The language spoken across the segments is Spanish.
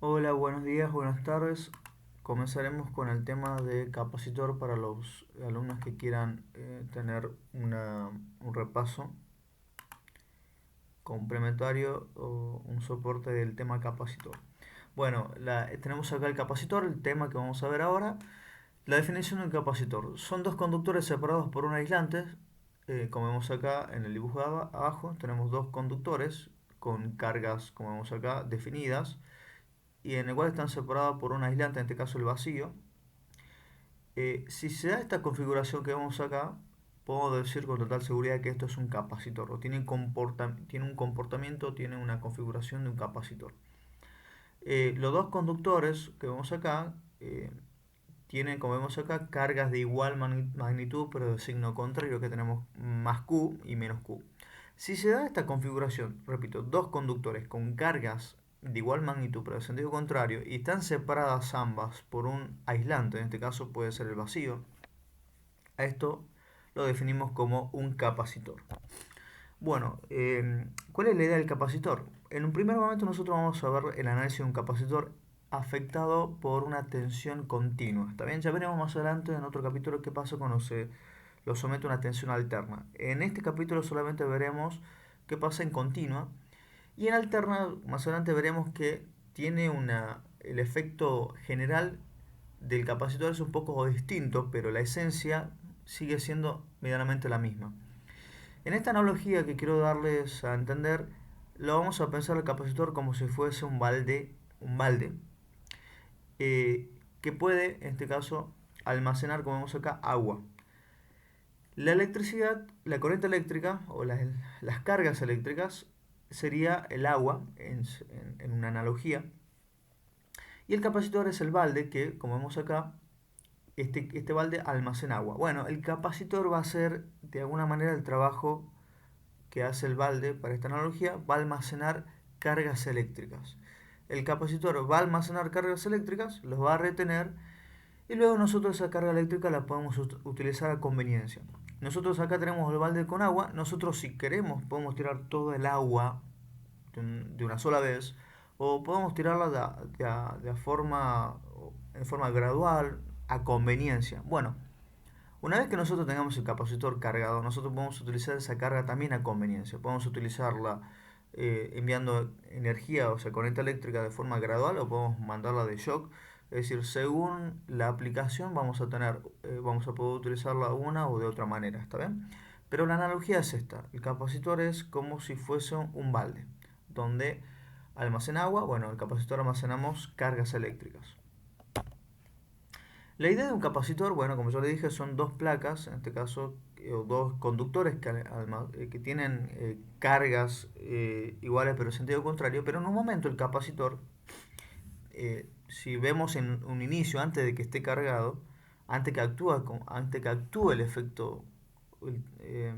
Hola, buenos días, buenas tardes. Comenzaremos con el tema de capacitor para los alumnos que quieran tener un repaso complementario o un soporte del tema capacitor. Bueno, tenemos acá el capacitor, el tema que vamos a ver ahora. La definición de un capacitor. Son dos conductores separados por un aislante. Como vemos acá en el dibujo de abajo, tenemos dos conductores con cargas, como vemos acá, definidas y en el cual están separados por un aislante, en este caso el vacío. Si se da esta configuración que vemos acá, puedo decir con total seguridad que esto es un capacitor, o tiene un comportamiento, tiene una configuración de un capacitor. Los dos conductores que vemos acá tienen, como vemos acá, cargas de igual magnitud, pero de signo contrario, que tenemos más Q y menos Q. Si se da esta configuración, repito, dos conductores con cargas de igual magnitud pero de sentido contrario y están separadas ambas por un aislante, en este caso puede ser el vacío, a esto lo definimos como un capacitor. Bueno, ¿cuál es la idea del capacitor? En un primer momento nosotros vamos a ver el análisis de un capacitor afectado por una tensión continua. ¿Está bien? Ya veremos más adelante en otro capítulo qué pasa cuando se lo somete a una tensión alterna. En este capítulo solamente veremos qué pasa en continua y en alterna más adelante veremos que tiene el efecto general del capacitor es un poco distinto, pero la esencia sigue siendo medianamente la misma. En esta analogía que quiero darles a entender, lo vamos a pensar el capacitor como si fuese un balde que puede, en este caso, almacenar, como vemos acá, agua. La electricidad, la corriente eléctrica o las cargas eléctricas sería el agua en una analogía. Y el capacitor es el balde que, como vemos acá, este balde almacena agua. Bueno, el capacitor va a hacer de alguna manera el trabajo que hace el balde para esta analogía, va a almacenar cargas eléctricas. El capacitor va a almacenar cargas eléctricas, los va a retener y luego nosotros esa carga eléctrica la podemos utilizar a conveniencia. Nosotros acá tenemos el balde con agua, nosotros si queremos podemos tirar todo el agua de una sola vez o podemos tirarla de forma gradual a conveniencia. Bueno, una vez que nosotros tengamos el capacitor cargado, nosotros podemos utilizar esa carga también a conveniencia. Podemos utilizarla enviando energía, o sea, corriente eléctrica de forma gradual o podemos mandarla de shock. Es decir, según la aplicación vamos a poder utilizarla una o de otra manera, ¿está bien? Pero la analogía es esta. El capacitor es como si fuese un balde, donde almacena agua, bueno, el capacitor almacenamos cargas eléctricas. La idea de un capacitor, bueno, como yo le dije, son dos placas, en este caso, o dos conductores que tienen cargas iguales pero en sentido contrario, pero en un momento el capacitor, si vemos en un inicio, antes de que esté cargado, antes que actúe el efecto, eh,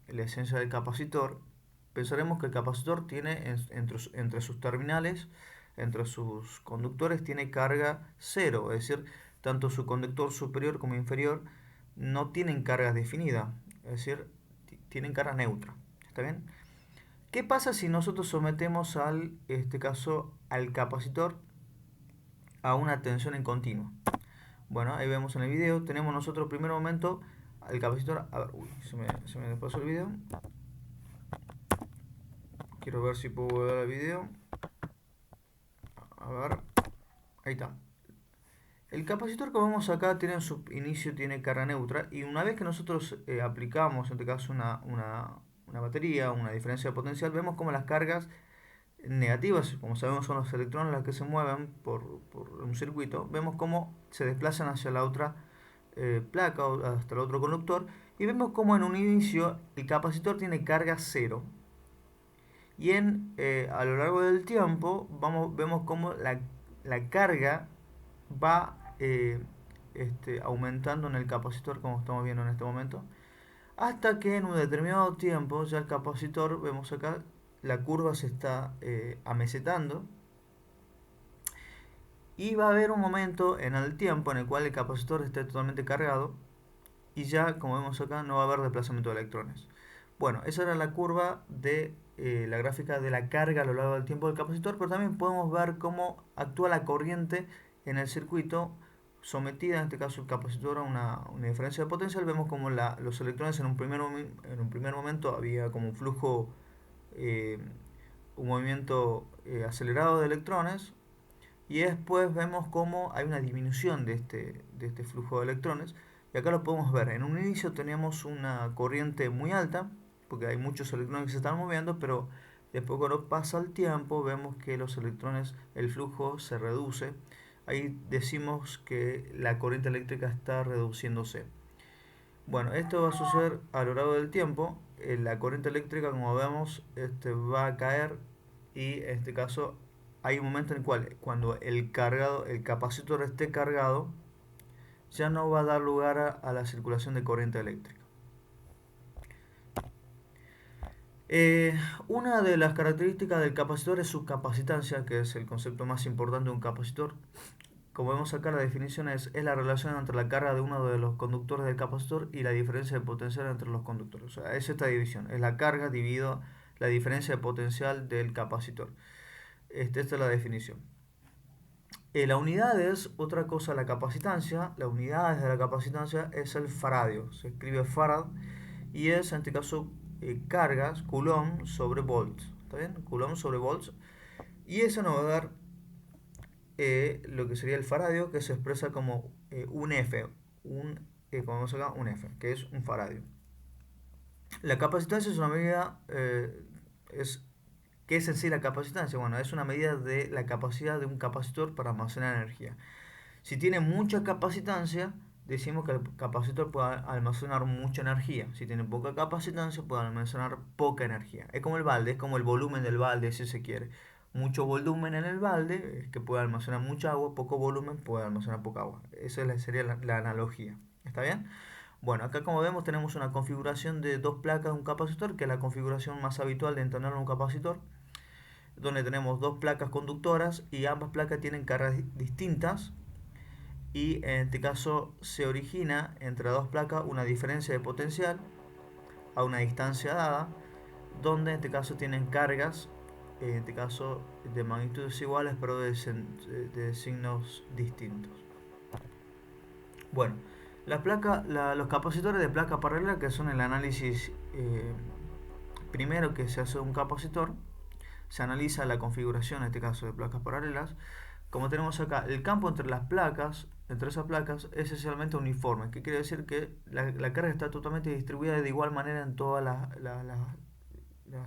la esencia del capacitor, pensaremos que el capacitor tiene entre sus terminales, entre sus conductores, tiene carga cero, es decir, tanto su conductor superior como inferior no tienen carga definida, es decir, tienen carga neutra. ¿Está bien? ¿Qué pasa si nosotros sometemos este caso, al capacitor a una tensión en continuo? Bueno, ahí vemos en el video, tenemos nosotros primer momento al capacitor. A ver, uy, se me pasó el video. Quiero ver si puedo ver el video. A ver, ahí está. El capacitor que vemos acá tiene en su inicio tiene carga neutra y una vez que nosotros aplicamos, en este caso, una batería, una diferencia de potencial, vemos como las cargas negativas, como sabemos son los electrones las que se mueven por un circuito, vemos cómo se desplazan hacia la otra placa o hasta el otro conductor y vemos como en un inicio el capacitor tiene carga cero y a lo largo del tiempo vemos cómo la carga va aumentando en el capacitor como estamos viendo en este momento hasta que en un determinado tiempo ya el capacitor, vemos acá, la curva se está amesetando y va a haber un momento en el tiempo en el cual el capacitor esté totalmente cargado y ya, como vemos acá, no va a haber desplazamiento de electrones. Bueno, esa era la curva de la gráfica de la carga a lo largo del tiempo del capacitor, pero también podemos ver cómo actúa la corriente en el circuito sometida, en este caso el capacitor, a una diferencia de potencial. Vemos como los electrones en un primer momento había como un flujo, eh, un movimiento acelerado de electrones, y después vemos cómo hay una disminución de este flujo de electrones. Y acá lo podemos ver. En un inicio teníamos una corriente muy alta, porque hay muchos electrones que se están moviendo, pero después cuando pasa el tiempo vemos que los electrones, el flujo se reduce. Ahí decimos que la corriente eléctrica está reduciéndose. Bueno, esto va a suceder a lo largo del tiempo. La corriente eléctrica, como vemos, va a caer, y en este caso hay un momento en el cual, cuando el capacitor esté cargado, ya no va a dar lugar a la circulación de corriente eléctrica. Eh, una de las características del capacitor es su capacitancia, que es el concepto más importante de un capacitor. Como vemos acá, la definición es la relación entre la carga de uno de los conductores del capacitor y la diferencia de potencial entre los conductores. O sea, es esta división, es la carga dividido la diferencia de potencial del capacitor. Esta es la definición. La unidad es otra cosa, la capacitancia. La unidad de la capacitancia es el faradio. Se escribe farad y es, en este caso, cargas, coulomb sobre volts. ¿Está bien? Coulomb sobre volts. Y eso nos va a dar lo que sería el faradio, que se expresa como un F, como vemos acá, un F, que es un faradio. La capacitancia es una medida, ¿qué es en sí la capacitancia? Bueno, es una medida de la capacidad de un capacitor para almacenar energía. Si tiene mucha capacitancia, decimos que el capacitor puede almacenar mucha energía. Si tiene poca capacitancia, puede almacenar poca energía. Es como el balde, es como el volumen del balde, si se quiere. Mucho volumen en el balde, es que puede almacenar mucha agua; poco volumen, puede almacenar poca agua. Esa sería la analogía. ¿Está bien? Bueno, acá, como vemos, tenemos una configuración de dos placas de un capacitor, que es la configuración más habitual de entender un capacitor, donde tenemos dos placas conductoras y ambas placas tienen cargas distintas, y en este caso se origina entre dos placas una diferencia de potencial a una distancia dada, donde en este caso tienen cargas, en este caso de magnitudes iguales, pero de signos distintos. Bueno, los capacitores de placa paralela, que son el análisis primero que se hace de un capacitor, se analiza la configuración, en este caso de placas paralelas. Como tenemos acá, el campo entre las placas, entre esas placas, es esencialmente uniforme. ¿Qué quiere decir? Que la carga está totalmente distribuida de igual manera en toda la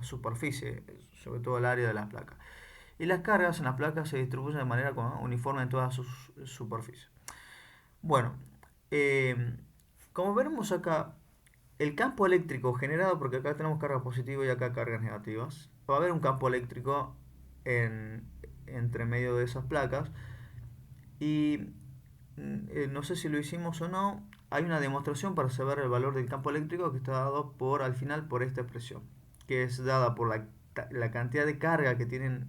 superficie, sobre todo el área de las placas. Y las cargas en las placas se distribuyen de manera uniforme en todas sus superficies. Bueno, eh, como veremos acá, el campo eléctrico generado, porque acá tenemos carga positiva y acá cargas negativas, va a haber un campo eléctrico entre medio de esas placas, y no sé si lo hicimos o no. Hay una demostración para saber el valor del campo eléctrico, que está dado al final por esta expresión, que es dada por la cantidad de carga que tienen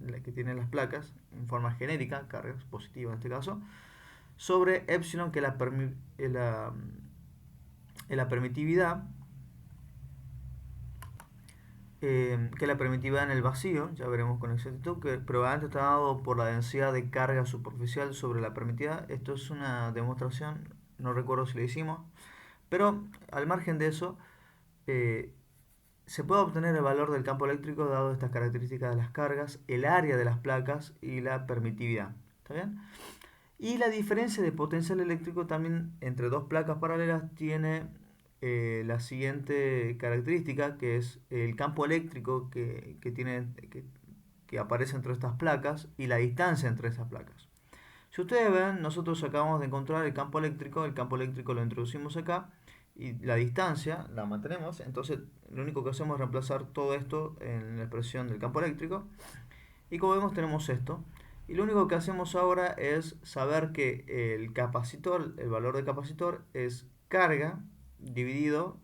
las placas en forma genérica, cargas positivas en este caso, sobre epsilon, que es la permitividad, que es la permitividad en el vacío. Ya veremos con exactitud, que probablemente está dado por la densidad de carga superficial sobre la permitividad. Esto es una demostración, no recuerdo si la hicimos, pero al margen de eso, eh, se puede obtener el valor del campo eléctrico dado estas características de las cargas, el área de las placas y la permitividad. ¿Está bien? Y la diferencia de potencial eléctrico también entre dos placas paralelas tiene la siguiente característica, que es el campo eléctrico que aparece entre estas placas y la distancia entre esas placas. Si ustedes ven, nosotros acabamos de encontrar el campo eléctrico lo introducimos acá, y la distancia la mantenemos. Entonces lo único que hacemos es reemplazar todo esto en la expresión del campo eléctrico, y como vemos tenemos esto. Y lo único que hacemos ahora es saber que el capacitor, el valor del capacitor, es carga dividido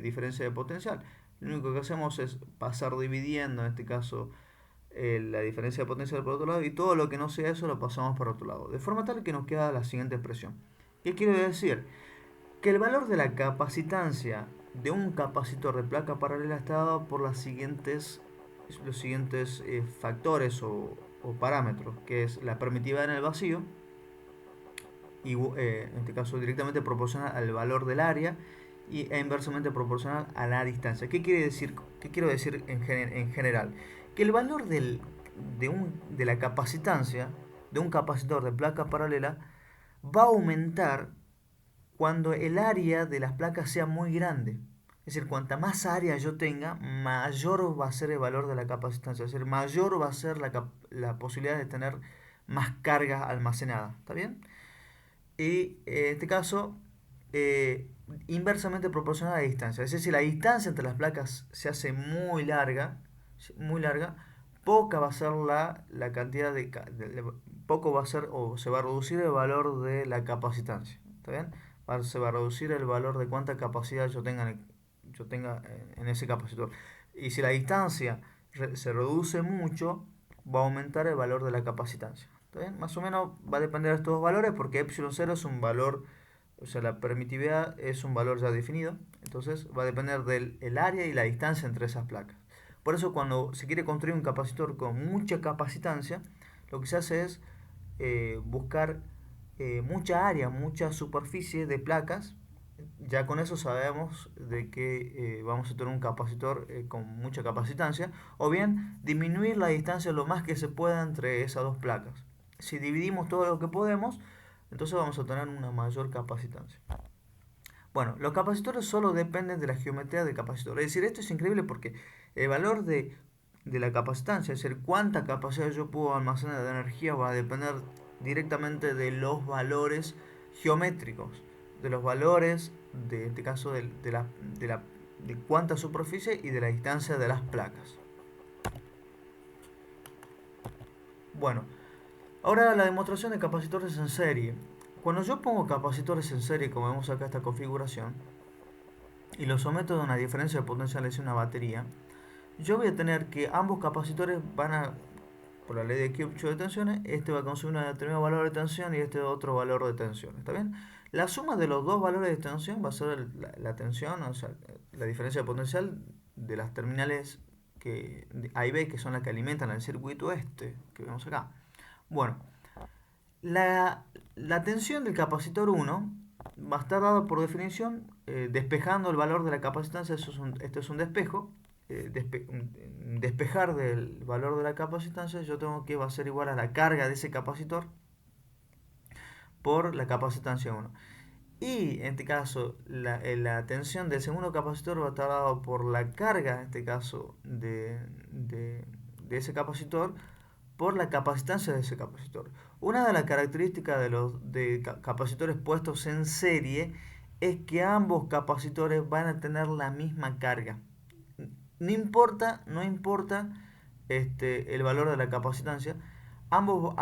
diferencia de potencial. Lo único que hacemos es pasar dividiendo, en este caso, la diferencia de potencial por otro lado, y todo lo que no sea eso lo pasamos por otro lado. De forma tal que nos queda la siguiente expresión. ¿Qué quiere decir? Que el valor de la capacitancia de un capacitor de placa paralela está dado por las siguientes los siguientes factores o parámetros, que es la permitividad en el vacío, y en este caso directamente proporcional al valor del área e inversamente proporcional a la distancia. ¿Qué quiere decir? ¿Qué quiero decir en general? Que el valor de la capacitancia de un capacitor de placa paralela va a aumentar cuando el área de las placas sea muy grande. Es decir, cuanta más área yo tenga, mayor va a ser el valor de la capacitancia. Es decir, mayor va a ser la posibilidad de tener más carga almacenada. ¿Está bien? Y en este caso, inversamente proporcional a la distancia. Es decir, si la distancia entre las placas se hace muy larga, poca va a ser la cantidad poco va a ser o se va a reducir el valor de la capacitancia. ¿Está bien? Se va a reducir el valor de cuánta capacidad yo tenga en ese capacitor. Y si la distancia se reduce mucho, va a aumentar el valor de la capacitancia. ¿Está bien? Más o menos va a depender de estos dos valores porque epsilon 0 es un valor, o sea, la permitividad es un valor ya definido. Entonces va a depender del área y la distancia entre esas placas. Por eso cuando se quiere construir un capacitor con mucha capacitancia, lo que se hace es buscar mucha área, mucha superficie de placas. Ya con eso sabemos de que vamos a tener un capacitor con mucha capacitancia, o bien disminuir la distancia lo más que se pueda entre esas dos placas. Si dividimos todo lo que podemos, entonces vamos a tener una mayor capacitancia. Bueno, los capacitores solo dependen de la geometría del capacitor. Es decir, esto es increíble porque el valor de la capacitancia, es decir, cuánta capacidad yo puedo almacenar de energía, va a depender directamente de los valores geométricos, de los valores, en este caso, de cuánta superficie y de la distancia de las placas. Bueno, ahora la demostración de capacitores en serie. Cuando yo pongo capacitores en serie, como vemos acá esta configuración, y los someto a una diferencia de potenciales y una batería, yo voy a tener que ambos capacitores van a, por la ley de Kirchhoff de tensiones, este va a consumir un determinado valor de tensión y este otro valor de tensión. ¿Está bien? La suma de los dos valores de tensión va a ser la tensión, o sea, la diferencia de potencial de las terminales A y B, que son las que alimentan el circuito este que vemos acá. Bueno, la tensión del capacitor 1 va a estar dada por definición despejando el valor de la capacitancia. Esto es un despejo. Despejar del valor de la capacitancia, yo tengo que va a ser igual a la carga de ese capacitor por la capacitancia 1. Y en este caso, la tensión del segundo capacitor va a estar dado por la carga, en este caso, de ese capacitor por la capacitancia de ese capacitor. Una de las características de los capacitores puestos en serie es que ambos capacitores van a tener la misma carga. No importa el valor de la capacitancia, ambos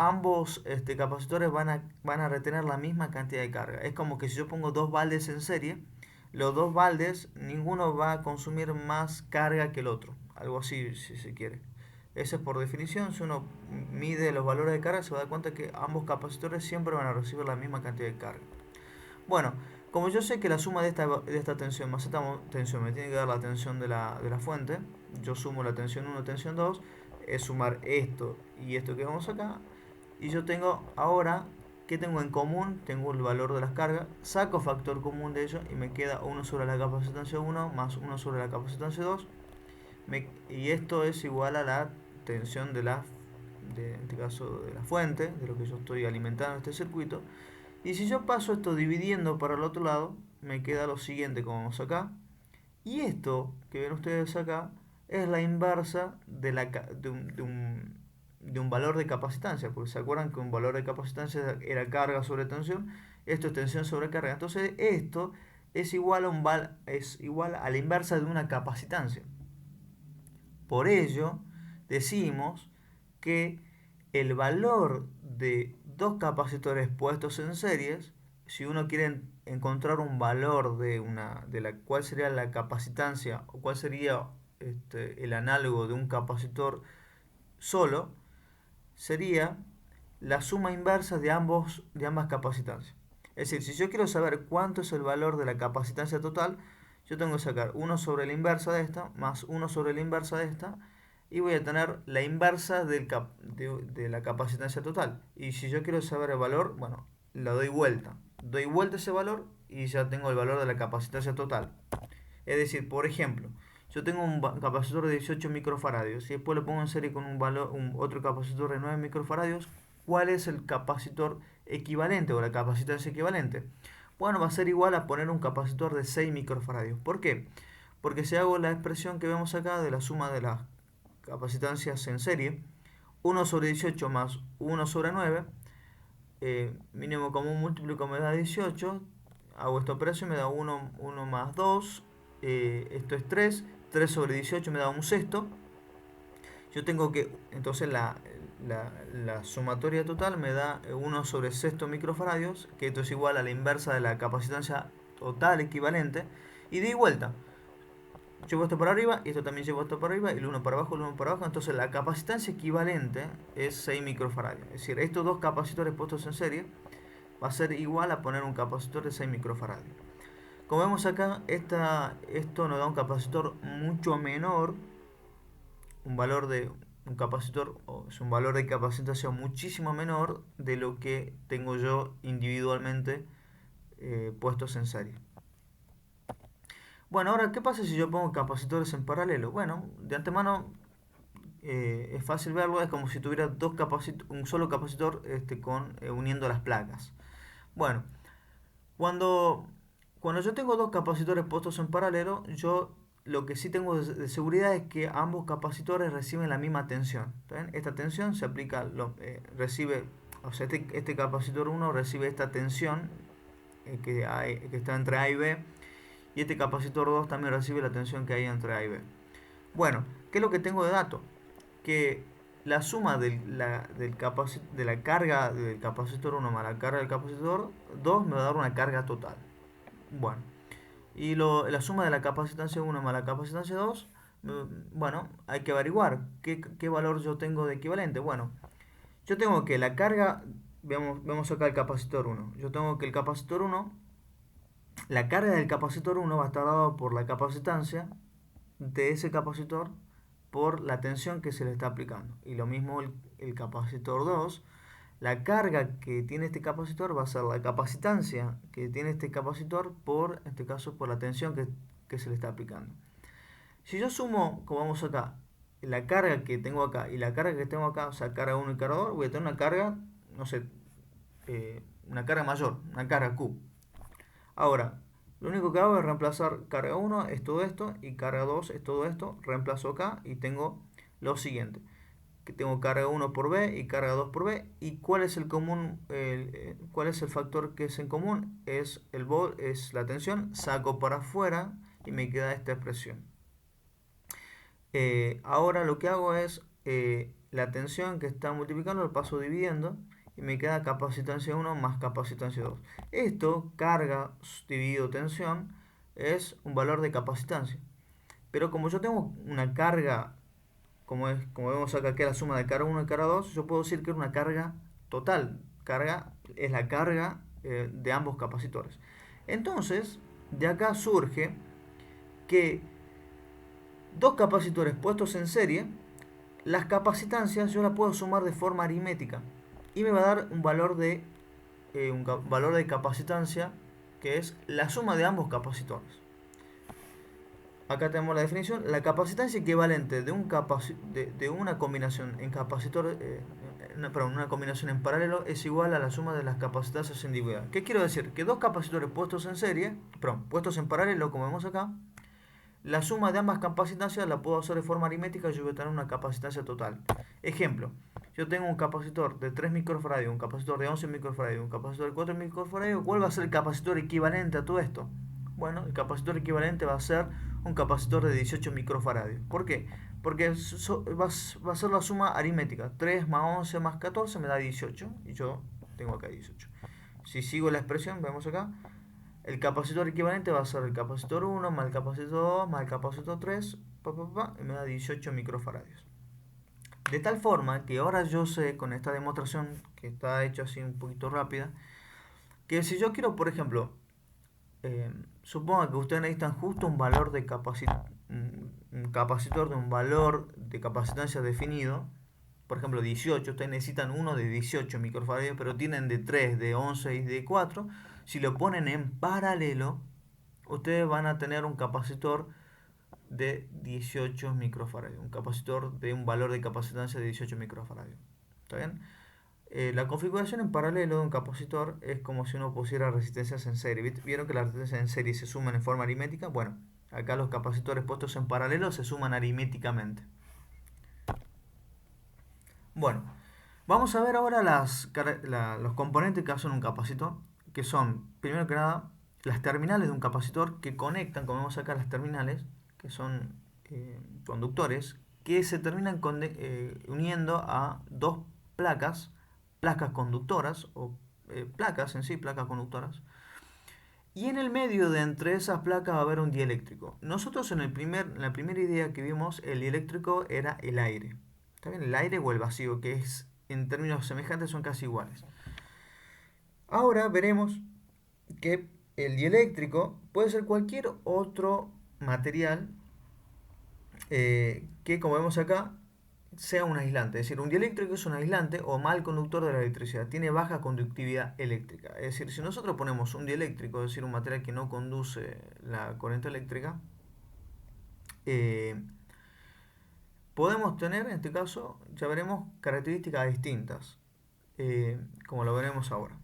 capacitores van a retener la misma cantidad de carga. Es como que si yo pongo dos baldes en serie, los dos baldes, ninguno va a consumir más carga que el otro. Algo así, si se quiere. Eso es por definición. Si uno mide los valores de carga, se va a dar cuenta que ambos capacitores siempre van a recibir la misma cantidad de carga. Bueno, como yo sé que la suma de esta tensión más esta tensión me tiene que dar la tensión de la fuente, yo sumo la tensión 1 y tensión 2, es sumar esto y esto que vemos acá, y yo tengo ahora, ¿qué tengo en común? Tengo el valor de las cargas, saco factor común de ello y me queda 1 sobre la capacitancia 1 más 1 sobre la capacitancia 2, y esto es igual a la tensión en este caso de la fuente, de lo que yo estoy alimentando este circuito. Y si yo paso esto dividiendo para el otro lado, me queda lo siguiente como vemos acá. Y esto que ven ustedes acá es la inversa de un valor de capacitancia, porque se acuerdan que un valor de capacitancia era carga sobre tensión, esto es tensión sobre carga. Entonces esto es igual a la inversa de una capacitancia. Por ello decimos que el valor de dos capacitores puestos en series, si uno quiere encontrar un valor cuál sería la capacitancia o cuál sería el análogo de un capacitor solo, sería la suma inversa de ambas capacitancias. Es decir, si yo quiero saber cuánto es el valor de la capacitancia total, yo tengo que sacar 1 sobre la inversa de esta más 1 sobre la inversa de esta, y voy a tener la inversa de la capacitancia total. Y si yo quiero saber el valor, bueno, la doy vuelta. Doy vuelta ese valor y ya tengo el valor de la capacitancia total. Es decir, por ejemplo, yo tengo un capacitor de 18 microfaradios y después lo pongo en serie con otro capacitor de 9 microfaradios. ¿Cuál es el capacitor equivalente o la capacitancia equivalente? Bueno, va a ser igual a poner un capacitor de 6 microfaradios. ¿Por qué? Porque si hago la expresión que vemos acá de la suma de las capacitancias en serie, 1 sobre 18 más 1 sobre 9, mínimo común múltiplo me da 18, hago esta operación, me da 1 más 2, esto es 3 sobre 18 me da un sexto. Yo tengo que, entonces la sumatoria total me da 1 sobre sexto microfaradios, que esto es igual a la inversa de la capacitancia total equivalente, y de vuelta. Llevo esto para arriba y esto también llevo esto para arriba y el uno para abajo, el uno para abajo. Entonces la capacitancia equivalente es 6 microfaradios. Es decir, estos dos capacitores puestos en serie va a ser igual a poner un capacitor de 6 microfaradios. Como vemos acá, esto nos da un capacitor mucho menor, un valor de un capacitor, es un valor de capacitancia muchísimo menor de lo que tengo yo individualmente puestos en serie. Bueno, ahora, ¿qué pasa si yo pongo capacitores en paralelo? Bueno, de antemano es fácil verlo, es como si tuviera un solo capacitor uniendo las placas. Bueno, cuando, cuando yo tengo dos capacitores puestos en paralelo, yo lo que sí tengo de seguridad es que ambos capacitores reciben la misma tensión. ¿Ven? Esta tensión se aplica, recibe, o sea, este capacitor 1 recibe esta tensión que está entre A y B, y este capacitor 2 también recibe la tensión que hay entre A y B. Bueno, ¿qué es lo que tengo de dato? Que la suma de la carga del capacitor 1 más la carga del capacitor 2 me va a dar una carga total. Bueno, y la suma de la capacitancia 1 más la capacitancia 2, bueno, hay que averiguar qué valor yo tengo de equivalente. Bueno, yo tengo que la carga, vemos acá el capacitor 1, yo tengo que el capacitor 1, la carga del capacitor 1 va a estar dada por la capacitancia de ese capacitor por la tensión que se le está aplicando. Y lo mismo el capacitor 2, la carga que tiene este capacitor va a ser la capacitancia que tiene este capacitor por, en este caso, por la tensión que se le está aplicando. Si yo sumo, como vamos acá, la carga que tengo acá y la carga que tengo acá, o sea, carga 1 y carga 2, voy a tener una carga, no sé, una carga mayor, una carga Q. Ahora, lo único que hago es reemplazar carga 1 es todo esto y carga 2 es todo esto. Reemplazo acá y tengo lo siguiente. Que tengo carga 1 por B y carga 2 por B. ¿Y cuál es el común? ¿Cuál es el factor que es en común? Es la tensión. Saco para afuera y me queda esta expresión. Ahora lo que hago es la tensión que está multiplicando lo paso dividiendo y me queda capacitancia 1 más capacitancia 2. Esto, carga dividido tensión, es un valor de capacitancia. Pero como yo tengo una carga, como vemos acá, que es la suma de carga 1 y carga 2, yo puedo decir que es una carga total. Carga es la carga de ambos capacitores. Entonces, de acá surge que dos capacitores puestos en serie, las capacitancias yo las puedo sumar de forma aritmética y me va a dar un valor de capacitancia que es la suma de ambos capacitores. Acá tenemos la definición. La capacitancia equivalente de una combinación en capacitor, una combinación en paralelo es igual a la suma de las capacitancias individuales. ¿Qué quiero decir? Que dos capacitores puestos en serie, puestos en paralelo, como vemos acá, la suma de ambas capacitancias la puedo hacer de forma aritmética y yo voy a tener una capacitancia total. Ejemplo, yo tengo un capacitor de 3 microfaradios, un capacitor de 11 microfaradios, un capacitor de 4 microfaradios. ¿Cuál va a ser el capacitor equivalente a todo esto? Bueno, el capacitor equivalente va a ser un capacitor de 18 microfaradios. ¿Por qué? Porque va a ser la suma aritmética. 3 más 11 más 14 me da 18 y yo tengo acá 18. Si sigo la expresión, vemos acá, el capacitor equivalente va a ser el capacitor 1 más el capacitor 2 más el capacitor 3, y me da 18 microfaradios. De tal forma que ahora yo sé, con esta demostración que está hecha así un poquito rápida, que si yo quiero, por ejemplo, suponga que ustedes necesitan justo un valor de un capacitor de un valor de capacitancia definido, por ejemplo 18, ustedes necesitan uno de 18 microfarads, pero tienen de 3, de 11 y de 4. Si lo ponen en paralelo, ustedes van a tener un capacitor de 18 microfarads, un capacitor de un valor de capacitancia de 18 microfarads. ¿Está bien? La configuración en paralelo de un capacitor es como si uno pusiera resistencias en serie. ¿Vieron que las resistencias en serie se suman en forma aritmética? Bueno, acá los capacitores puestos en paralelo se suman aritméticamente. Bueno, vamos a ver ahora los componentes que hacen un capacitor, que son, primero que nada, las terminales de un capacitor que conectan, como vemos acá, las terminales, que son conductores, que se terminan uniendo a dos placas, placas conductoras, o placas en sí, placas conductoras. Y en el medio de entre esas placas va a haber un dieléctrico. Nosotros en la primera idea que vimos, el dieléctrico era el aire. ¿Está bien? El aire o el vacío, que es en términos semejantes son casi iguales. Ahora veremos que el dieléctrico puede ser cualquier otro material que, como vemos acá, sea un aislante. Es decir, un dieléctrico es un aislante o mal conductor de la electricidad. Tiene baja conductividad eléctrica. Es decir, si nosotros ponemos un dieléctrico, es decir, un material que no conduce la corriente eléctrica, eh, podemos tener, en este caso, ya veremos características distintas, como lo veremos ahora.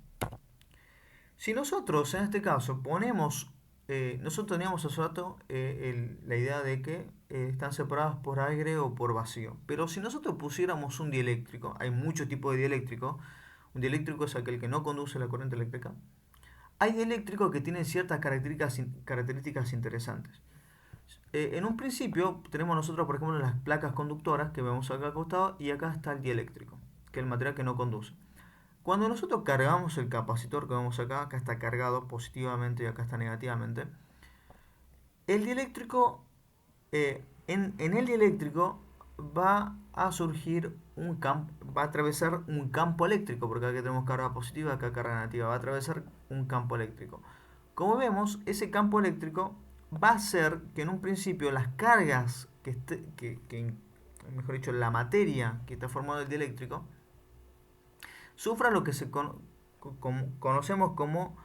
Si nosotros, en este caso, ponemos, nosotros teníamos hace rato la idea de que están separados por aire o por vacío. Pero si nosotros pusiéramos un dieléctrico, hay muchos tipos de dieléctrico. Un dieléctrico es aquel que no conduce la corriente eléctrica. Hay dieléctricos que tienen ciertas características interesantes. En un principio tenemos nosotros, por ejemplo, las placas conductoras que vemos acá al costado, y acá está el dieléctrico, que es el material que no conduce. Cuando nosotros cargamos el capacitor que vemos acá, acá está cargado positivamente y acá está negativamente, el dieléctrico, en el dieléctrico va a surgir un campo, va a atravesar un campo eléctrico, porque acá tenemos carga positiva, acá carga negativa, va a atravesar un campo eléctrico. Como vemos, ese campo eléctrico va a hacer que en un principio las cargas mejor dicho, la materia que está formando el dieléctrico, sufra lo que conocemos como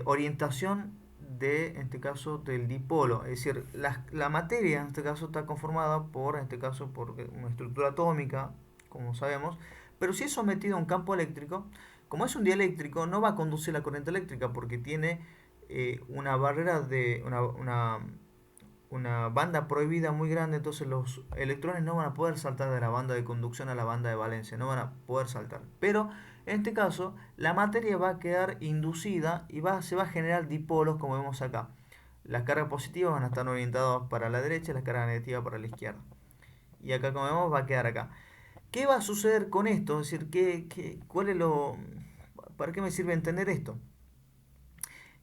orientación en este caso, del dipolo. Es decir, la materia en este caso está conformada por, en este caso, por una estructura atómica, como sabemos, pero si es sometido a un campo eléctrico, como es un dieléctrico, no va a conducir la corriente eléctrica porque tiene una barrera de una banda prohibida muy grande, entonces los electrones no van a poder saltar de la banda de conducción a la banda de valencia, no van a poder saltar. Pero en este caso, la materia va a quedar inducida y se va a generar dipolos, como vemos acá. Las cargas positivas van a estar orientadas para la derecha y las cargas negativas para la izquierda. Y acá, como vemos, va a quedar acá. ¿Qué va a suceder con esto? Es decir, ¿cuál es ¿para qué me sirve entender esto?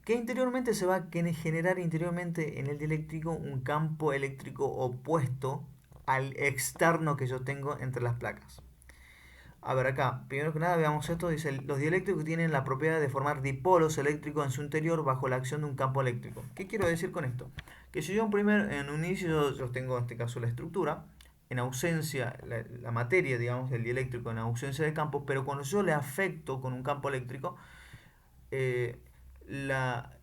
Que interiormente se va a generar interiormente en el dieléctrico un campo eléctrico opuesto al externo que yo tengo entre las placas. A ver acá, primero que nada veamos esto, dice, los dieléctricos tienen la propiedad de formar dipolos eléctricos en su interior bajo la acción de un campo eléctrico. ¿Qué quiero decir con esto? Que si yo en un inicio yo tengo en este caso la estructura, en ausencia, la materia, digamos, del dieléctrico en ausencia de campo, pero cuando yo le afecto con un campo eléctrico, eh, la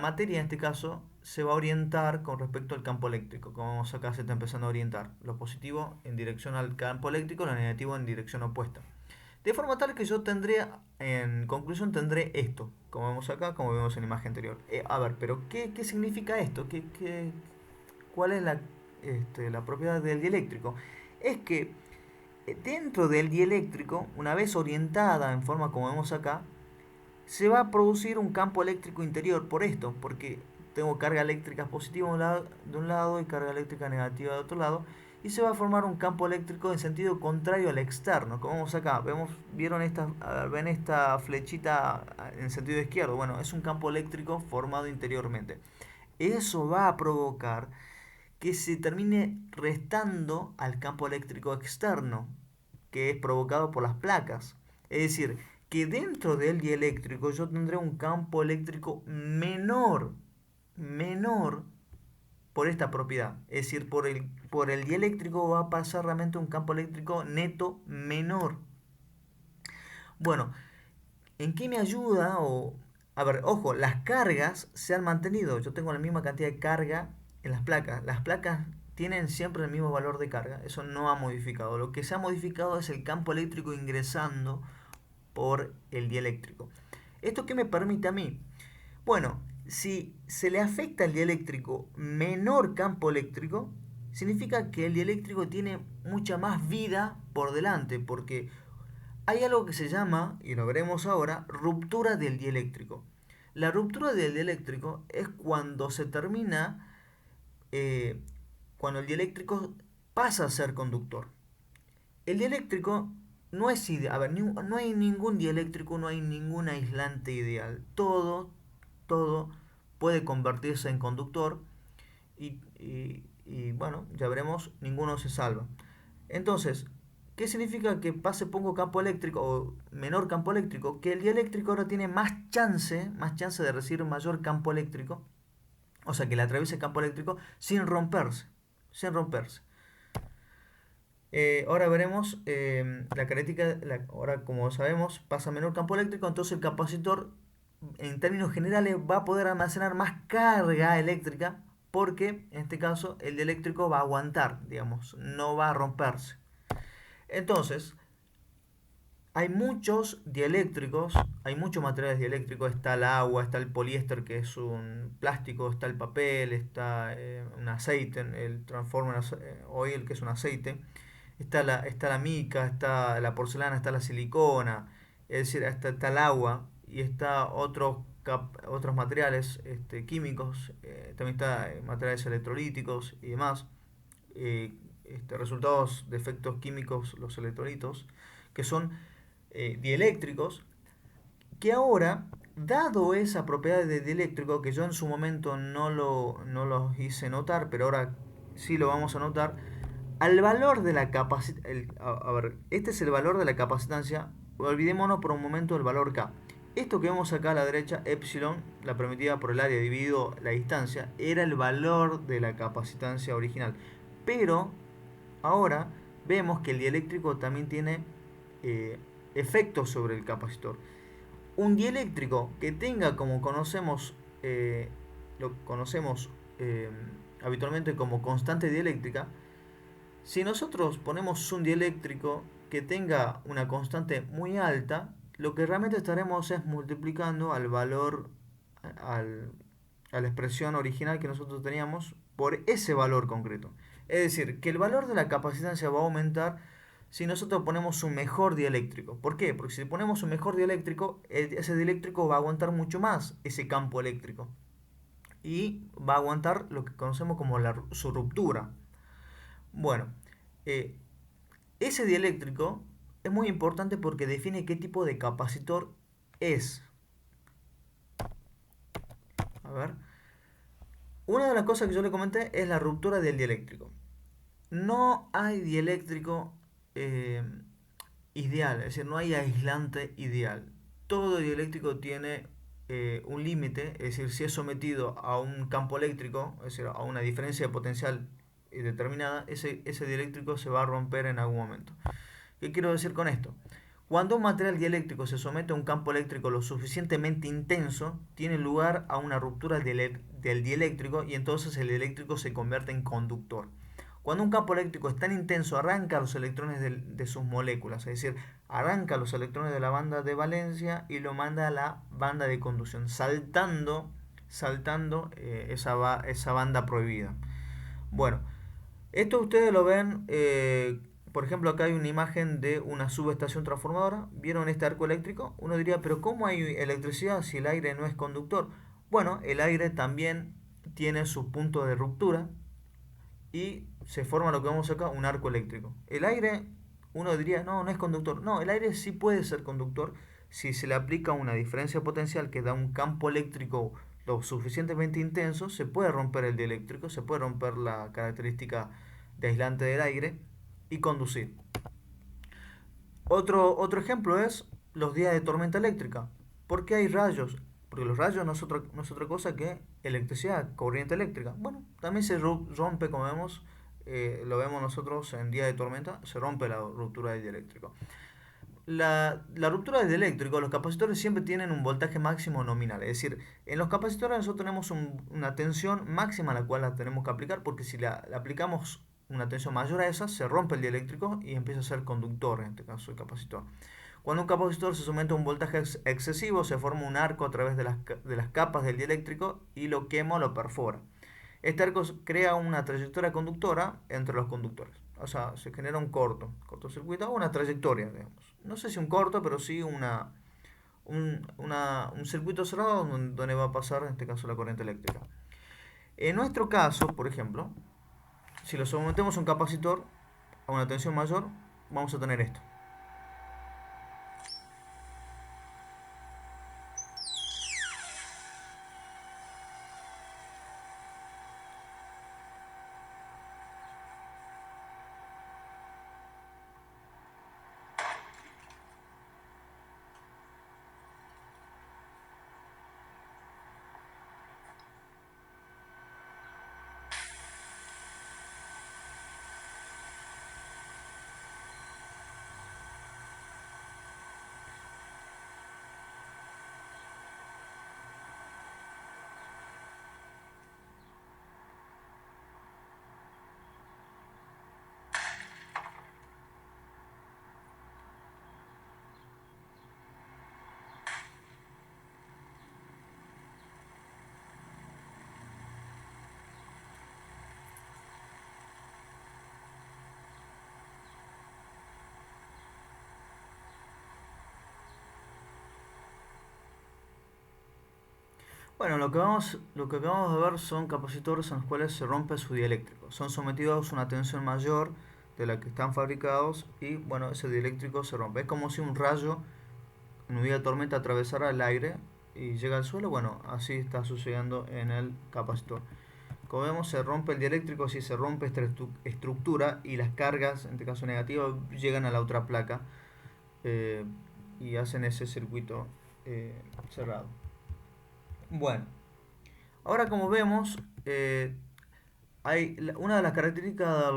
materia en este caso se va a orientar con respecto al campo eléctrico. Como vemos acá, se está empezando a orientar lo positivo en dirección al campo eléctrico, lo negativo en dirección opuesta. De forma tal que yo tendré, en conclusión, tendré esto, como vemos acá, como vemos en la imagen anterior. A ver, pero ¿qué significa esto? ¿Cuál es la propiedad del dieléctrico? Es que dentro del dieléctrico, una vez orientada en forma como vemos acá, se va a producir un campo eléctrico interior por esto, porque tengo carga eléctrica positiva de un lado y carga eléctrica negativa de otro lado, y se va a formar un campo eléctrico en sentido contrario al externo. Como vemos acá, ven esta flechita en sentido izquierdo. Bueno, es un campo eléctrico formado interiormente. Eso va a provocar que se termine restando al campo eléctrico externo, que es provocado por las placas. Es decir, que dentro del dieléctrico yo tendré un campo eléctrico menor por esta propiedad. Es decir, por el dieléctrico va a pasar realmente un campo eléctrico neto menor. Bueno, ¿en qué me ayuda? A ver, ojo, las cargas se han mantenido. Yo tengo la misma cantidad de carga en las placas. Las placas tienen siempre el mismo valor de carga. Eso no ha modificado. Lo que se ha modificado es el campo eléctrico ingresando por el dieléctrico. ¿Esto qué me permite a mí? Bueno, si se le afecta al dieléctrico menor campo eléctrico, significa que el dieléctrico tiene mucha más vida por delante, porque hay algo que se llama, y lo veremos ahora, ruptura del dieléctrico. La ruptura del dieléctrico es cuando se termina, eh, cuando el dieléctrico pasa a ser conductor. El dieléctrico no es ideal. A ver, no hay ningún dieléctrico, no hay ningún aislante ideal. Todo puede convertirse en conductor y bueno, ya veremos, ninguno se salva. Entonces, ¿qué significa que pase poco campo eléctrico o menor campo eléctrico? Que el dieléctrico ahora tiene más chance de recibir mayor campo eléctrico, o sea, que le atraviese el campo eléctrico sin romperse. Ahora veremos la característica, ahora como sabemos pasa menor campo eléctrico, entonces el capacitor en términos generales va a poder almacenar más carga eléctrica porque en este caso el dieléctrico va a aguantar, digamos, no va a romperse. Entonces, hay muchos dieléctricos, hay muchos materiales dieléctricos, está el agua, está el poliéster que es un plástico, está el papel, está un aceite, el transformer oil que es un aceite, está la mica, está la porcelana, está la silicona, es decir, está el agua y está otros materiales químicos, también está materiales electrolíticos y demás, resultados de efectos químicos, los electrolitos, que son dieléctricos, que ahora, dado esa propiedad de dieléctrico, que yo en su momento no los hice notar, pero ahora sí lo vamos a notar, al valor de la capacidad, a ver, este es el valor de la capacitancia, olvidémonos por un momento del valor K. Esto que vemos acá a la derecha, epsilon, la permitida por el área dividido la distancia, era el valor de la capacitancia original. Pero ahora vemos que el dieléctrico también tiene eh, efectos sobre el capacitor. Un dieléctrico que tenga, como conocemos, lo conocemos habitualmente como constante dieléctrica, si nosotros ponemos un dieléctrico que tenga una constante muy alta, lo que realmente estaremos es multiplicando al valor, al, a la expresión original que nosotros teníamos por ese valor concreto. Es decir, que el valor de la capacitancia va a aumentar si nosotros ponemos un mejor dieléctrico. ¿Por qué? Porque si ponemos un mejor dieléctrico, ese dieléctrico va a aguantar mucho más ese campo eléctrico. Y va a aguantar lo que conocemos como su ruptura. Bueno, eh, ese dieléctrico es muy importante porque define qué tipo de capacitor es. A ver. Una de las cosas que yo le comenté es la ruptura del dieléctrico. No hay dieléctrico eh, ideal, es decir, no hay aislante ideal. Todo dieléctrico tiene un límite, es decir, si es sometido a un campo eléctrico, es decir, a una diferencia de potencial determinada, ese dieléctrico se va a romper en algún momento. ¿Qué quiero decir con esto? Cuando un material dieléctrico se somete a un campo eléctrico lo suficientemente intenso, tiene lugar a una ruptura del dieléctrico y entonces el dieléctrico se convierte en conductor. Cuando un campo eléctrico es tan intenso, arranca los electrones de sus moléculas, es decir, arranca los electrones de la banda de valencia y lo manda a la banda de conducción, saltando esa banda prohibida. Bueno, esto ustedes lo ven, por ejemplo, acá hay una imagen de una subestación transformadora. ¿Vieron este arco eléctrico? Uno diría, pero ¿cómo hay electricidad si el aire no es conductor? Bueno, el aire también tiene su punto de ruptura y se forma lo que vemos acá, un arco eléctrico. El aire, uno diría, no es conductor. No, el aire sí puede ser conductor si se le aplica una diferencia potencial que da un campo eléctrico lo suficientemente intenso, se puede romper el dieléctrico, se puede romper la característica de aislante del aire y conducir. Otro ejemplo es los días de tormenta eléctrica. ¿Por qué hay rayos? porque los rayos no es otra cosa que electricidad, corriente eléctrica. Bueno, también se rompe, como vemos, lo vemos nosotros en día de tormenta, se rompe la ruptura del dieléctrico. La ruptura del dieléctrico, los capacitores siempre tienen un voltaje máximo nominal, es decir, en los capacitores nosotros tenemos una tensión máxima a la cual la tenemos que aplicar, porque si la aplicamos una tensión mayor a esa, se rompe el dieléctrico y empieza a ser conductor, en este caso el capacitor. Cuando un capacitor se somete a un voltaje excesivo, se forma un arco a través de las capas del dieléctrico y lo quema o lo perfora. Este arco crea una trayectoria conductora entre los conductores. O sea, se genera un cortocircuito o una trayectoria, digamos. No sé si un corto, pero sí un circuito cerrado donde va a pasar, en este caso, la corriente eléctrica. En nuestro caso, por ejemplo, si lo sometemos a un capacitor a una tensión mayor, vamos a tener esto. Bueno, lo que acabamos de ver son capacitores en los cuales se rompe su dieléctrico. Son sometidos a una tensión mayor de la que están fabricados y bueno, ese dieléctrico se rompe. Es como si un rayo en un día de tormenta atravesara el aire y llega al suelo. Bueno, así está sucediendo en el capacitor. Como vemos, se rompe el dieléctrico si se rompe esta estructura y las cargas, en este caso negativas, llegan a la otra placa eh, y hacen ese circuito cerrado. Bueno, ahora como vemos, una de las características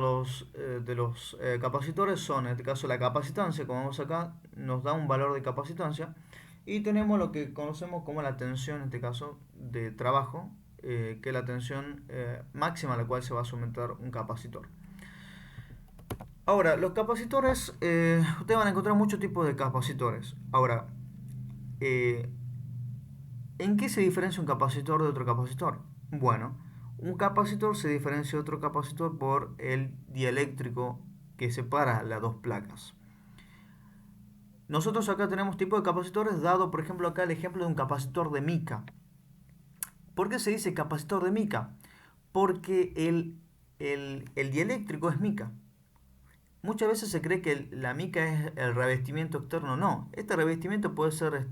de los capacitores son, en este caso, la capacitancia, como vemos acá, nos da un valor de capacitancia. Y tenemos lo que conocemos como la tensión, en este caso, de trabajo, que es la tensión máxima a la cual se va a someter un capacitor. Ahora, los capacitores, ustedes van a encontrar muchos tipos de capacitores. Ahora, eh, ¿en qué se diferencia un capacitor de otro capacitor? Bueno, un capacitor se diferencia de otro capacitor por el dieléctrico que separa las dos placas. Nosotros acá tenemos tipos de capacitores, dado por ejemplo acá el ejemplo de un capacitor de mica. ¿Por qué se dice capacitor de mica? Porque el dieléctrico es mica. Muchas veces se cree que la mica es el revestimiento externo. No, este revestimiento puede ser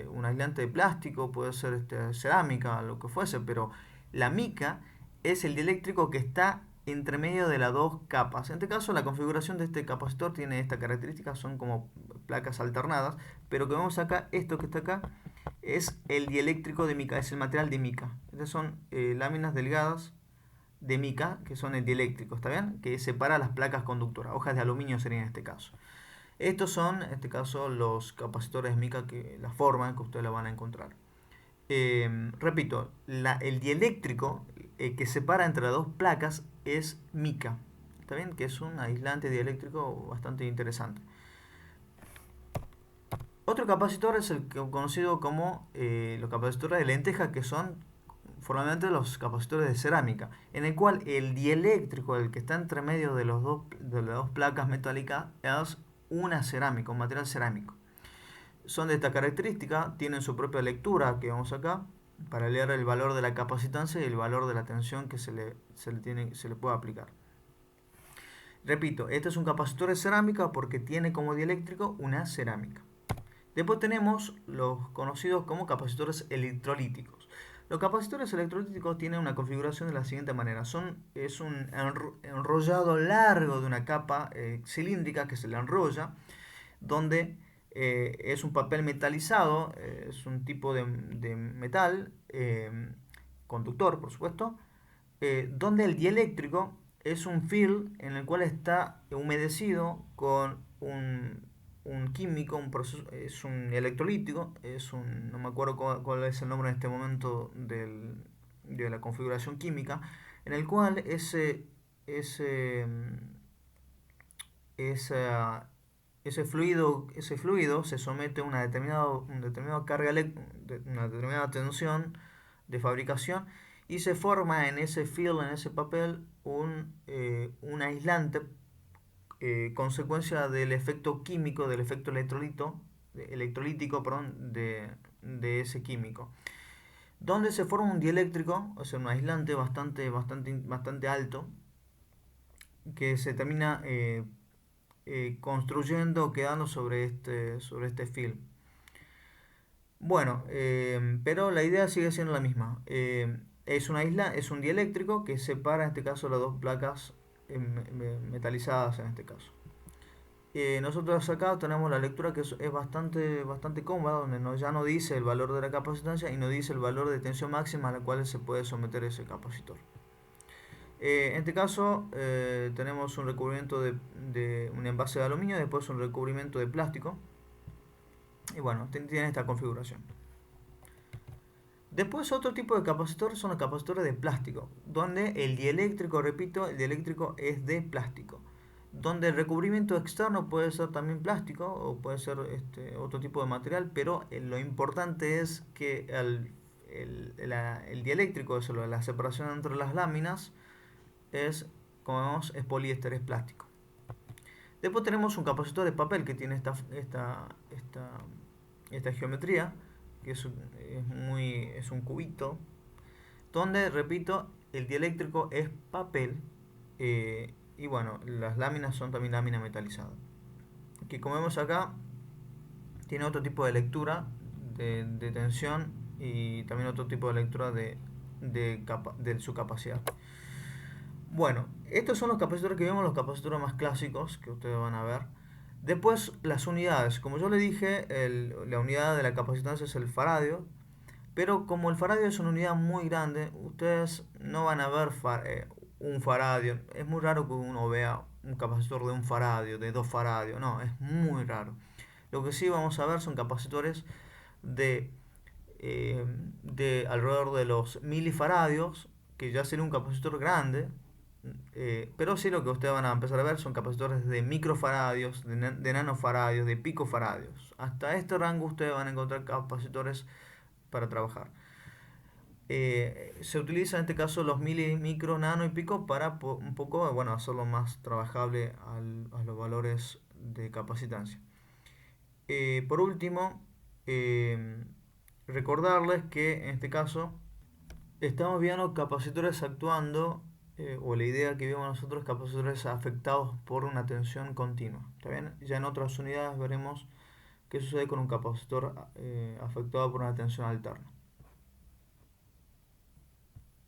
un aislante de plástico, puede ser cerámica, lo que fuese, pero la mica es el dieléctrico que está entre medio de las dos capas. En este caso, la configuración de este capacitor tiene esta característica, son como placas alternadas, pero que vemos acá, esto que está acá, es el dieléctrico de mica, es el material de mica. Estas son láminas delgadas de mica, que son el dieléctrico, ¿está bien? Que separa las placas conductoras, hojas de aluminio sería en este caso. Estos son, en este caso, los capacitores de mica, que la forma en que ustedes la van a encontrar. Repito, el dieléctrico que separa entre las dos placas es mica, ¿está bien? Que es un aislante dieléctrico bastante interesante. Otro capacitor es el conocido como los capacitores de lenteja, que son formalmente los capacitores de cerámica, en el cual el dieléctrico, el que está entre medio de las dos placas metálicas, es una cerámica, un material cerámico. Son de esta característica, tienen su propia lectura, que vamos acá, para leer el valor de la capacitancia y el valor de la tensión que se le puede aplicar. Repito, este es un capacitor de cerámica porque tiene como dieléctrico una cerámica. Después tenemos los conocidos como capacitores electrolíticos. Los capacitores electrolíticos tienen una configuración de la siguiente manera. Es un enrollado largo de una capa cilíndrica que se le enrolla, donde Es un papel metalizado, es un tipo de metal, conductor por supuesto, donde el dieléctrico es un film en el cual está humedecido con un químico, un proceso, es un electrolítico, no me acuerdo cuál es el nombre en este momento de la configuración química, en el cual ese, esa- ese fluido se somete a una determinada carga, una determinada tensión de fabricación y se forma en ese film, en ese papel, un aislante, consecuencia del efecto químico, del efecto electrolítico, perdón, de ese químico. Donde se forma un dieléctrico, o sea, un aislante bastante alto, que se termina construyendo, quedando sobre este film. Bueno, pero la idea sigue siendo la misma. Es un dieléctrico que separa en este caso las dos placas metalizadas en este caso. Nosotros acá tenemos la lectura que es bastante cómoda, donde ya no dice el valor de la capacitancia y no dice el valor de tensión máxima a la cual se puede someter ese capacitor. En este caso tenemos un recubrimiento de un envase de aluminio, después un recubrimiento de plástico y bueno, tiene esta configuración. Después otro tipo de capacitores son los capacitores de plástico, donde el dieléctrico, repito, el dieléctrico es de plástico. Donde el recubrimiento externo puede ser también plástico o puede ser otro tipo de material, pero lo importante es que el dieléctrico, eso, la separación entre las láminas, como vemos, es poliéster, es plástico. Después tenemos un capacitor de papel que tiene esta geometría, que es un cubito, donde, repito, el dieléctrico es papel, y bueno, las láminas son también lámina metalizada. Que como vemos acá, tiene otro tipo de lectura de tensión y también otro tipo de lectura de su capacidad. Bueno, estos son los capacitores que vemos, los capacitores más clásicos que ustedes van a ver. Después las unidades, como yo le dije, la unidad de la capacitancia es el faradio, pero como el faradio es una unidad muy grande, ustedes no van a ver un faradio. Es muy raro que uno vea un capacitor de un faradio, de 2 faradios, no, es muy raro. Lo que sí vamos a ver son capacitores de, de alrededor de los milifaradios, que ya sería un capacitor grande, pero sí lo que ustedes van a empezar a ver son capacitores de microfaradios, de nanofaradios, de picofaradios. Hasta este rango ustedes van a encontrar capacitores para trabajar. Se utiliza en este caso los mili, micro, nano y pico para un poco, bueno, hacerlo más trabajable a los valores de capacitancia. Por último, eh, recordarles que en este caso estamos viendo capacitores actuando, o la idea que vemos nosotros, capacitores afectados por una tensión continua. ¿Está bien? Ya en otras unidades veremos qué sucede con un capacitor afectado por una tensión alterna.